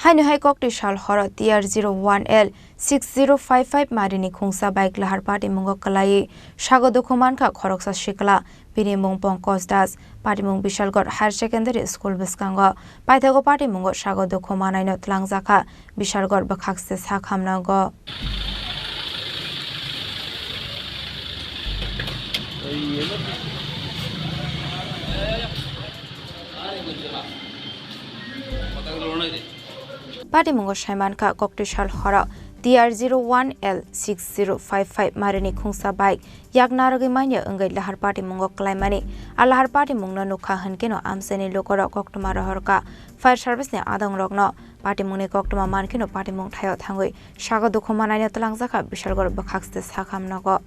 Hainu hai kokti shal hora TR01L-6055 Marini Khungsa bike Lahar Patimungo Kwlaiwi Sago Dukho Mankha Khoroksa Sikla Patimungo Pongkosdas Patimungo Bishalgor Higher Secondary School Biskango Paithago Patimungo Sago Dukho Manaino Tlangjaka Bishalgor Bakhakste Sakhamnago Patimungo Shaimanka Koktishal Hora TR01L-6055 Marini Khungsa bike Yagnaragi Manya Ungai Lahar Patimungo Kwlaiwi Lahar Patimungo Nukha Hankino Amseni Lokora Koktumara Horka Fire Service ne Adang Rogno Patimungo Koktuma Mankino Patimungo Thayo Thangui Sago Dukho Manaino Tlangjaka Bishalgor Bakhakste Sakhamnago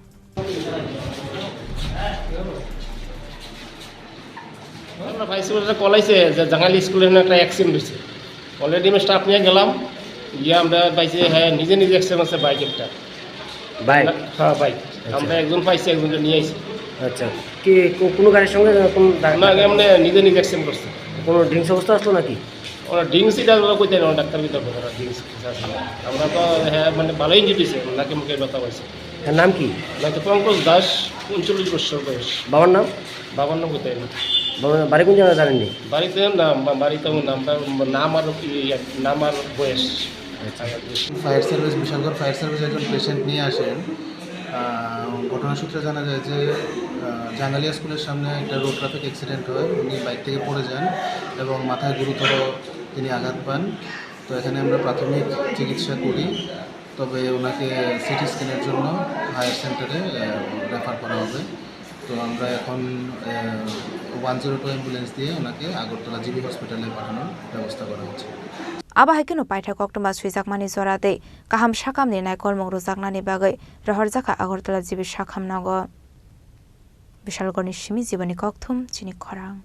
আমরা vice বলতে কলাইছে যে জাঙ্গালি স্কুলে একটা accident হয়েছে already আমি staff নিয়ে গেলাম গিয়ে আমরা পাইছি হ্যাঁ নিজে অ্যাক্সিডেন্ট আছে বাইক একটা বাইক হ্যাঁ বাইক আমরা একজন পাইছি একজনকে নিয়ে আইছি আচ্ছা কি কোনো গাড়ির সঙ্গে কোন না আমরা নিজে অ্যাক্সিডেন্ট করছে কোনো ড্রিঙ্কস অবস্থা আসলো নাকি ওরা ড্রিঙ্কসই ডাক্তার কইতে না ডাক্তার বিতা ওরা ড্রিঙ্কস আমরা তো হ্যাঁ মানে ভালো ইঞ্জুরি দিয়েছে নাকে মুখে ব্যথা পাইছে এর নাম কি নয়তো পঙ্কজ দাস 39 বছর বয়স বাবার নাম কইতে না বাড়ি কোন জায়গায় জানেননি বাড়িতে নাম আর বয়স fire service Bishalgarh fire service একজন পেশেন্ট নিয়ে আসেন ঘটনা সূত্রে জানা যায় যে জাঙ্গালিয়া স্কুলের সামনে একটা রোড ট্রাফিক অ্যাক্সিডেন্ট হয় উনি বাইক থেকে পড়ে যান এবং মাথায় গুরুতর তিনি আঘাত পান তো এখানে আমরা প্রাথমিক চিকিৎসা করি তবে ওনাকে সিটি স্ক্যানের জন্য হায়ার সেন্টারে রেফার করা হবে তো আমরা এখন 102 অ্যাম্বুলেন্স দিয়ে ওনাকে আগরতলা জিবি হসপিটালে পাঠানোর ব্যবস্থা করা হচ্ছে Abahikino Paita Koktuma Suizakmani Zorade Kaham Shakam ni Naikolmong Ruzagnani Bagai Rahorjaka Agortala Jibi Shakham Nago Bishalgorni Shimi Jibani Kokthum Chini Khorang